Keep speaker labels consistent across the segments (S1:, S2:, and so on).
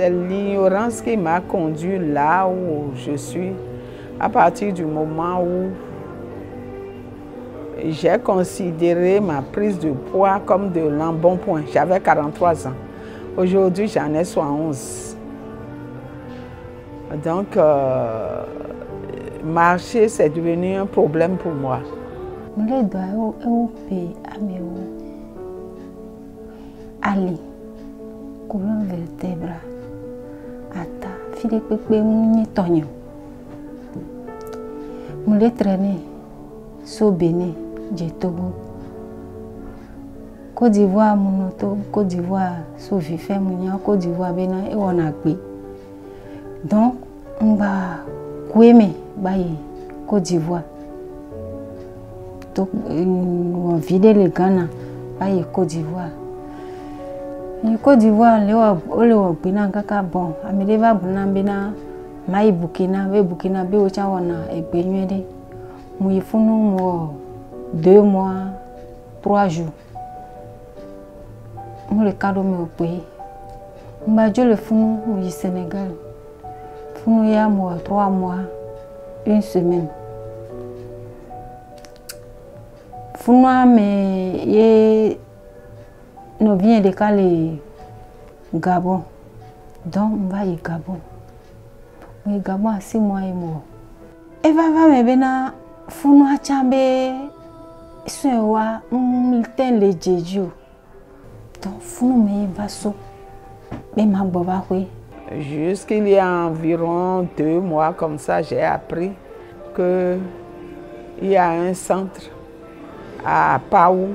S1: C'est l'ignorance qui m'a conduit là où je suis, à partir du moment où j'ai considéré ma prise de poids comme de l'embonpoint. J'avais 43 ans. Aujourd'hui, j'en ai 71. Donc, marcher, c'est devenu un problème pour moi.
S2: Ali, colonne vertébrale, ata, file pepe mouni tonyo. Moulé traîné, so Bénin, j'ai Togo. Côte d'Ivoire, monoto, Côte d'Ivoire, so vifé mounia, Côte d'Ivoire, Bénin, et on a pris. Donc, on va couémer, bailler, Côte d'Ivoire. Donc, on vide les Ghana, bailler Côte d'Ivoire. Ni Côte d'Ivoire, le Bina kaka bon, ameleva buna bina mai Burkina be ocha wana egbenyede. Mu yifunu mo 2 mois, 3 jours. Mu le cadeau me opé. Mba jo le funu mu yi Sénégal. Funu ya mo 3 mois, 1 semaine. Funu me ye nous vient de Calais, Gabon. Donc, on va y Gabon. Oui, Gabon a 6 mois et moi. Et va me bena funu achambe soewa ten le jeju. Donc, funu me va so. Mais ma boba oui.
S1: Jusqu'il y a environ 2 mois comme ça, j'ai appris qu'il y a un centre à Paou.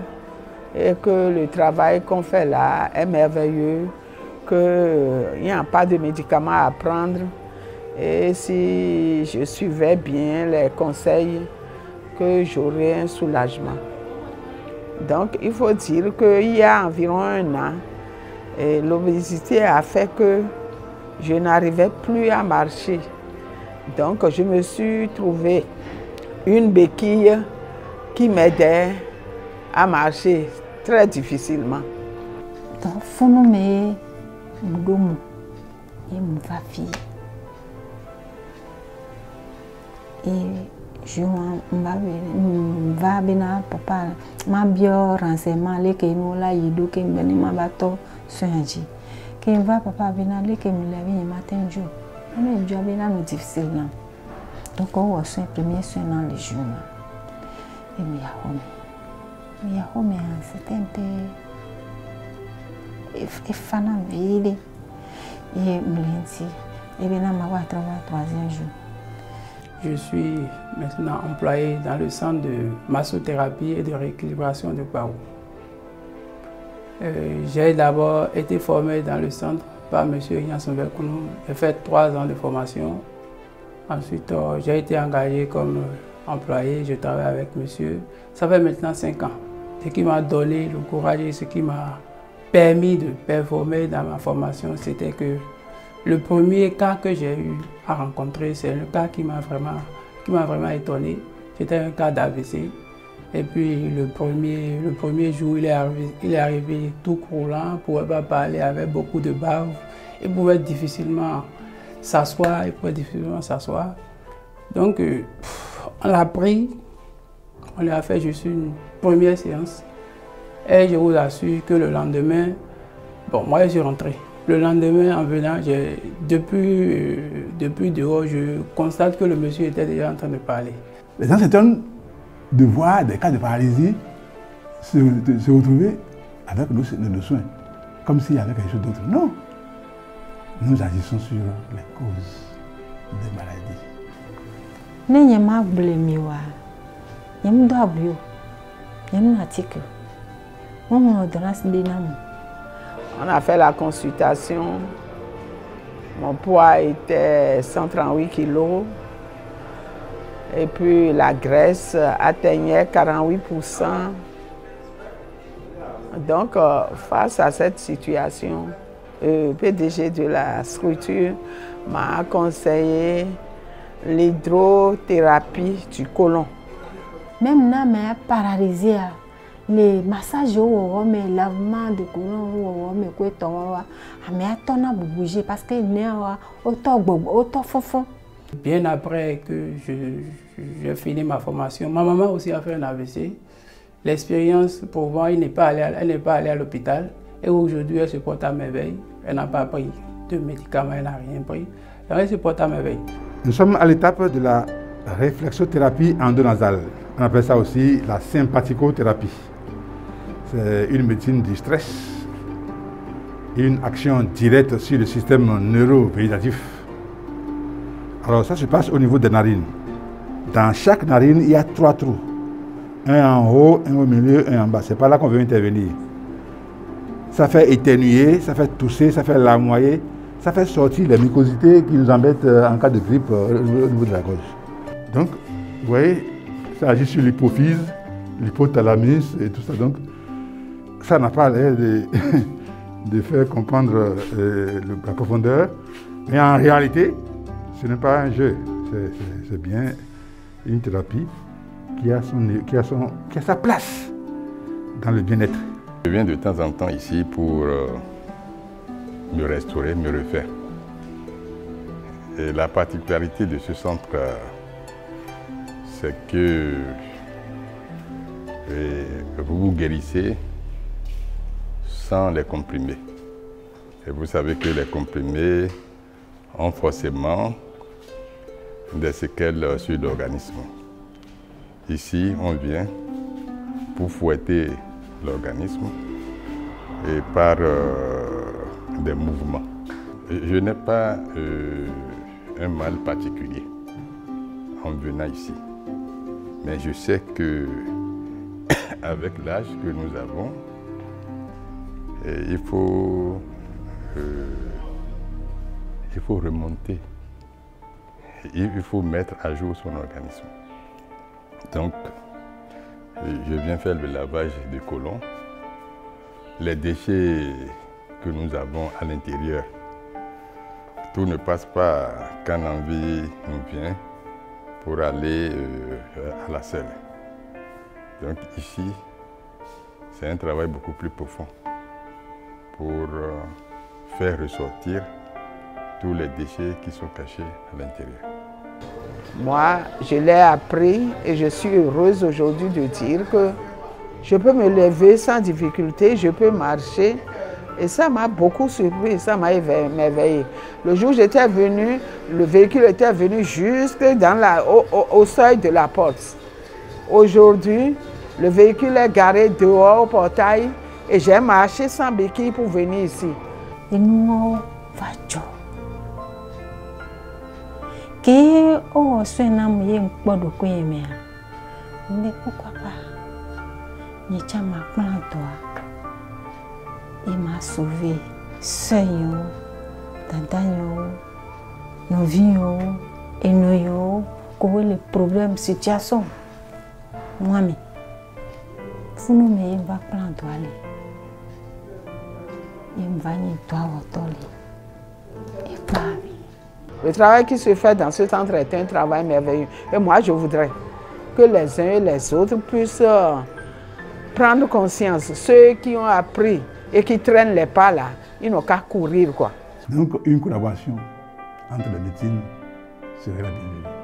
S1: Et que le travail qu'on fait là est merveilleux, qu'il n'y a pas de médicaments à prendre. Et si je suivais bien les conseils, que j'aurais un soulagement. Donc il faut dire qu'il y a environ 1 an, l'obésité a fait que je n'arrivais plus à marcher. Donc je me suis trouvé une béquille qui m'aidait à marcher très difficilement.
S2: Donc, faut nommer Moudoumou et Mouvafi. Et je vais papa, ma bio renseignement, les que nous la yido que me ma bateau soigné. Que va papa venir les que me lève le matin jour. Mais le job est difficile là. Donc on va soin premier soin dans les jours. Et me ya home. Mais c'est un peu effrayant vide et mlenti et bien ma 3e jour.
S3: Je suis maintenant employé dans le centre de massothérapie et de rééquilibration de Paou. J'ai d'abord été formé dans le centre par M. Ignace Mbekounou. J'ai fait 3 ans de formation. Ensuite, j'ai été engagé comme employé. Je travaille avec monsieur. Ça fait maintenant 5 ans. Ce qui m'a donné le courage et ce qui m'a permis de performer dans ma formation, c'était que le premier cas que j'ai eu à rencontrer, c'est le cas qui m'a vraiment étonné. C'était un cas d'AVC. Et puis le premier jour, il est arrivé tout croulant, ne pouvait pas parler, avait beaucoup de bave. Il pouvait difficilement s'asseoir, Donc on l'a pris, on lui a fait juste une première séance. Et je vous assure que le lendemain, bon, moi je suis rentré. Le lendemain, en venant, depuis dehors, je constate que le monsieur était déjà en train de parler.
S4: Les gens s'étonnent de voir des cas de paralysie se retrouver avec nos soins, comme s'il y avait quelque chose d'autre. Non, nous agissons sur les causes des maladies.
S1: On a fait la consultation. Mon poids était 138 kg. Et puis la graisse atteignait 48%. Donc, face à cette situation, le PDG de la structure m'a conseillé l'hydrothérapie du côlon.
S2: Même si je suis paralysée, les massages mais lavement de coulant mais quoi mais attends bouger parce que autant fond.
S3: Bien après que j'ai fini ma formation, ma maman aussi a fait un AVC. L'expérience pour moi, elle n'est pas allée à l'hôpital et aujourd'hui elle se porte à merveille. Elle n'a pas pris de médicaments, elle n'a rien pris. Donc elle se porte à merveille.
S4: Nous sommes à l'étape de la réflexothérapie endonasale. On appelle ça aussi la sympathicothérapie. C'est une médecine du stress, une action directe sur le système neuro-végétatif. Alors ça se passe au niveau des narines. Dans chaque narine, il y a 3 trous. Un en haut, un au milieu, un en bas. C'est pas là qu'on veut intervenir. Ça fait éternuer, ça fait tousser, ça fait larmoyer, ça fait sortir les mucosités qui nous embêtent en cas de grippe au niveau de la gorge. Donc, vous voyez, ça agit sur l'hypophyse, l'hypothalamus et tout ça. Donc, ça n'a pas l'air de faire comprendre la profondeur. Mais en réalité, ce n'est pas un jeu. C'est bien une thérapie qui a sa place dans le bien-être.
S5: Je viens de temps en temps ici pour me restaurer, me refaire. Et la particularité de ce centre, c'est que vous vous guérissez sans les comprimés. Et vous savez que les comprimés ont forcément des séquelles sur l'organisme. Ici, on vient pour fouetter l'organisme et par des mouvements. Je n'ai pas un mal particulier en venant ici. Mais je sais que avec l'âge que nous avons, il faut remonter. Il faut mettre à jour son organisme. Donc, je viens faire le lavage du côlon. Les déchets que nous avons à l'intérieur, tout ne passe pas quand l'envie nous vient pour aller à la selle. Donc ici, c'est un travail beaucoup plus profond pour faire ressortir tous les déchets qui sont cachés à l'intérieur.
S1: Moi, je l'ai appris et je suis heureuse aujourd'hui de dire que je peux me lever sans difficulté, je peux marcher. Et ça m'a beaucoup surpris, ça m'a éveillé. Le jour où j'étais venue, le véhicule était venu juste au seuil de la porte. Aujourd'hui, le véhicule est garé dehors au portail et j'ai marché sans béquille pour venir ici.
S2: Et nous, que oh mais pourquoi pas ni chama plan toi il m'a sauvé sœur tata nos vies et nos comment les problèmes situation moi mais vous nous me va plan toi il va ni toi et pas.
S1: Le travail qui se fait dans ce centre est un travail merveilleux. Et moi, je voudrais que les uns et les autres puissent prendre conscience. Ceux qui ont appris et qui traînent les pas là, ils n'ont qu'à courir, quoi.
S4: Donc, une collaboration entre les médecines serait la bienvenue.